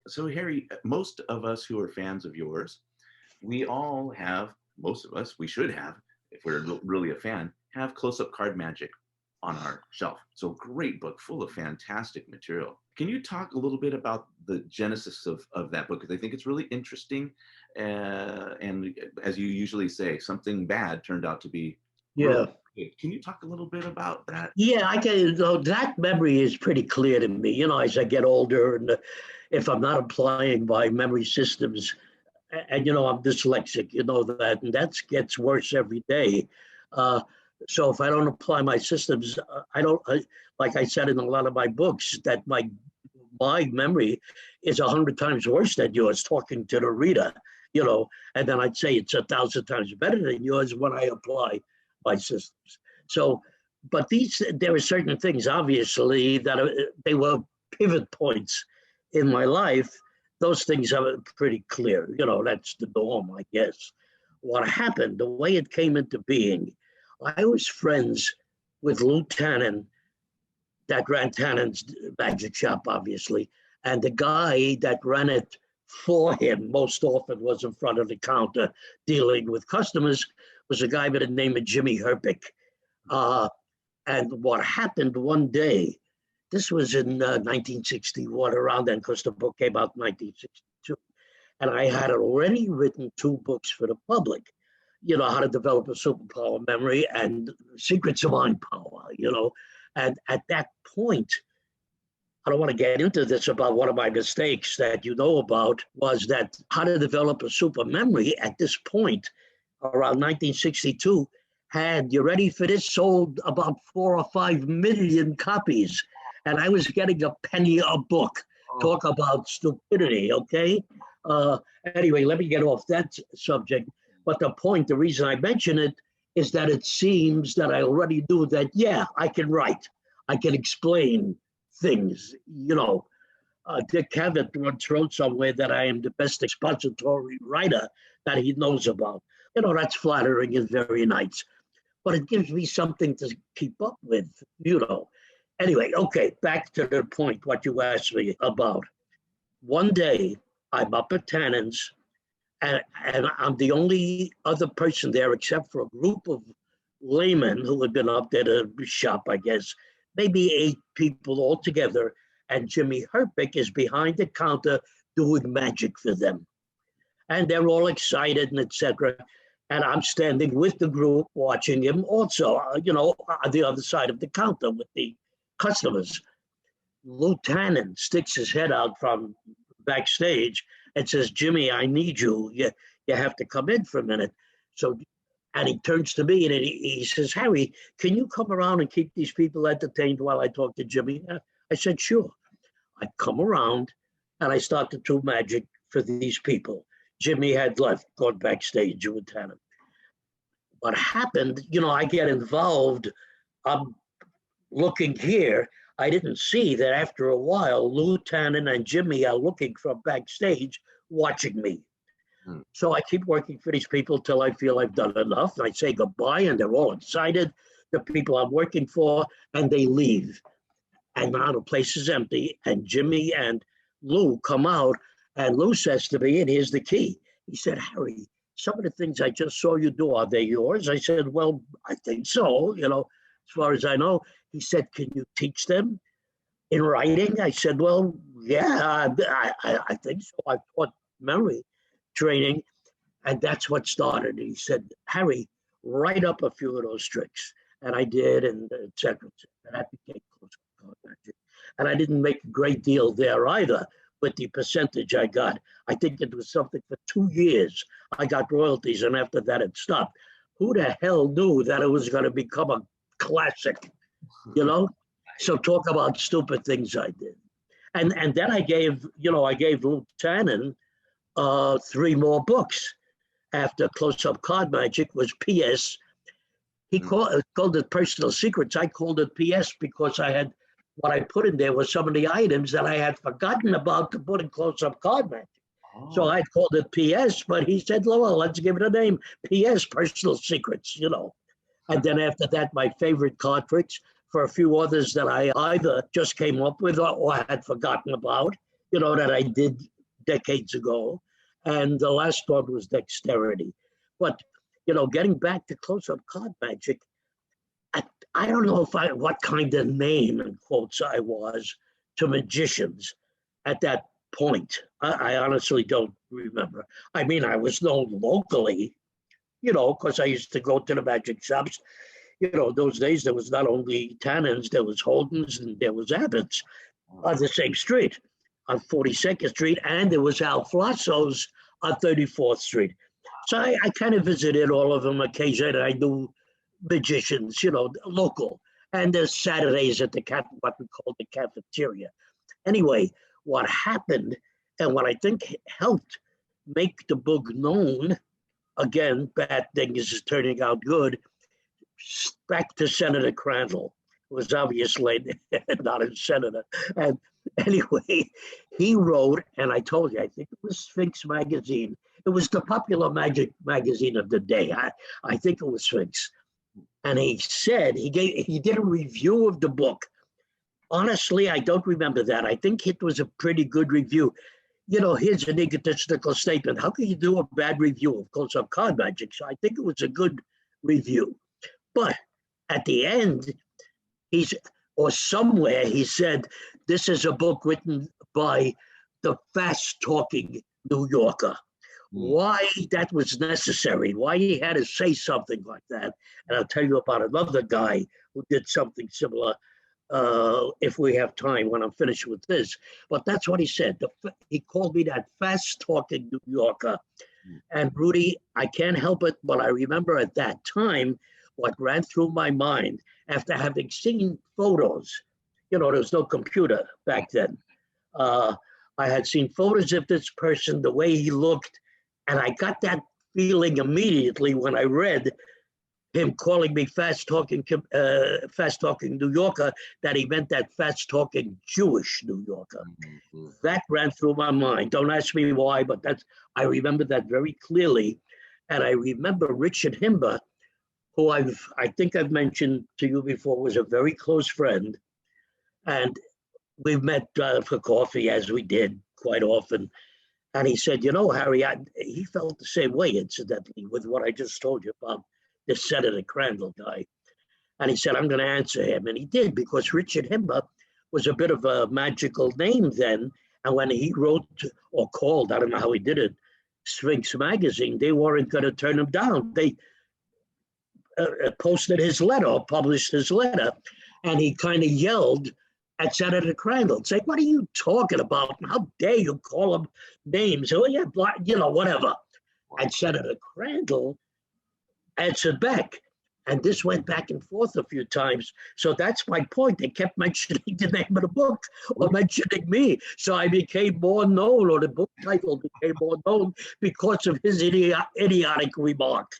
So Harry, most of us who are fans of yours, we all have, most of us, we should have, if we're really a fan, have close-up card magic on our shelf. So great book, full of fantastic material. Can you talk a little bit about the genesis of that book? Because I think it's really interesting. And as you usually say, something bad turned out to be really Yeah. good. Can you talk a little bit about that? Yeah, I can. That memory is pretty clear to me. As I get older, and if I'm not applying my memory systems, and I'm dyslexic, that, and that gets worse every day. Uh, so if I don't apply my systems, I don't. Like I said in a lot of my books, that my memory is 100 times worse than yours. Talking to the reader, and then I'd say it's 1,000 times better than yours when I apply my systems. So, but there are certain things, obviously, that they were pivot points in my life. Those things are pretty clear. That's the norm, I guess. What happened, the way it came into being, I was friends with Lou Tannen, that ran Tannen's magic shop, obviously, and the guy that ran it for him most often was in front of the counter dealing with customers, was a guy by the name of Jimmy Herpick. And what happened one day, this was in 1961, around then, because the book came out in 1962. And I had already written 2 books for the public, how to develop a superpower memory and secrets of mind power, And at that point, I don't want to get into this about one of my mistakes that about, was that how to develop a super memory at this point, around 1962, had, you ready for this, sold about 4 or 5 million copies. And I was getting a penny a book. Talk about stupidity, okay? Anyway, let me get off that subject. But the reason I mention it, is that it seems that I already knew that, yeah, I can write. I can explain things, Dick Cavett once wrote somewhere that I am the best expository writer that he knows about. That's flattering and very nice. But it gives me something to keep up with, Anyway, okay, back to the point, what you asked me about. One day, I'm up at Tannen's, and I'm the only other person there except for a group of laymen who had been up there to shop, I guess, maybe 8 people altogether, and Jimmy Herpick is behind the counter doing magic for them. And they're all excited and etc. And I'm standing with the group watching him also, on the other side of the counter with the customers. Lou Tannen sticks his head out from backstage and says, Jimmy, I need you. You have to come in for a minute. So, and he turns to me and he says, Harry, can you come around and keep these people entertained while I talk to Jimmy? I said, sure. I come around and I start to do magic for these people. Jimmy had left, gone backstage with Tannen. What happened, I get involved. I'm looking here. I didn't see that after a while, Lou Tannen and Jimmy are looking from backstage, watching me. So I keep working for these people till I feel I've done enough. And I say goodbye, and they're all excited, the people I'm working for, and they leave. And now the place is empty, and Jimmy and Lou come out, and Lou says to me, and here's the key. He said, Harry, some of the things I just saw you do, are they yours? I said, well, I think so, as far as I know. He said, can you teach them in writing? I said, well, yeah, I think so. I've taught memory training, and that's what started. He said, Harry, write up a few of those tricks. And I did, and et cetera, and that became close magic. And I didn't make a great deal there either with the percentage I got. I think it was something for 2 years. I got royalties, and after that it stopped. Who the hell knew that it was going to become a classic, So talk about stupid things I did. And then I gave Lou Tannen 3 more books after Close-Up Card Magic was PS. He called it Personal Secrets. I called it PS because what I put in there was some of the items that I had forgotten about to put in Close-Up Card Magic. Oh. So I called it PS, but he said, well, let's give it a name, PS, Personal Secrets, And then after that, my favorite card tricks for a few others that I either just came up with or had forgotten about, that I did decades ago, and the last one was Dexterity. But getting back to close-up card magic, I don't know what kind of name in quotes I was to magicians at that point. I honestly don't remember. I mean, I was known locally, because I used to go to the magic shops. Those days there was not only Tannins, there was Holden's and there was Abbott's on the same street on 42nd Street, and there was Al Flosso's on 34th Street. So I kind of visited all of them occasionally. I knew magicians, local. And there's Saturdays at what we call the cafeteria. Anyway, what happened and what I think helped make the book known, again, bad things is turning out good, back to Senator Crandall, who was obviously not a senator. And anyway, he wrote, and I told you, I think it was Sphinx magazine. It was the popular magic magazine of the day. I think it was Sphinx. And he said, he did a review of the book. Honestly, I don't remember that. I think it was a pretty good review. Here's an egotistical statement. How can you do a bad review of close-up card magic? So I think it was a good review. But at the end, somewhere he said, this is a book written by the fast-talking New Yorker. Why that was necessary, why he had to say something like that. And I'll tell you about another guy who did something similar if we have time when I'm finished with this. But that's what he said. He called me that fast-talking New Yorker. And Rudy, I can't help it, but I remember at that time what ran through my mind after having seen photos. There was no computer back then. I had seen photos of this person, the way he looked, and I got that feeling immediately when I read him calling me fast-talking New Yorker, that he meant that fast-talking Jewish New Yorker. Mm-hmm. That ran through my mind. Don't ask me why, but I remember that very clearly. And I remember Richard Himber, who I think I've mentioned to you before, was a very close friend. And we met for coffee, as we did quite often. And he said, Harry, he felt the same way, incidentally, with what I just told you about the Senator Crandall guy. And he said, I'm going to answer him. And he did, because Richard Himber was a bit of a magical name then. And when he wrote or called, I don't know how he did it, Sphinx magazine, they weren't going to turn him down. They posted his letter or published his letter. And he kind of yelled at Senator Crandall, saying, what are you talking about? How dare you call him names? Oh, yeah, whatever. And Senator Crandall answered back. And this went back and forth a few times. So that's my point. They kept mentioning the name of the book or mentioning me. So I became more known, or the book title became more known because of his idiotic remark.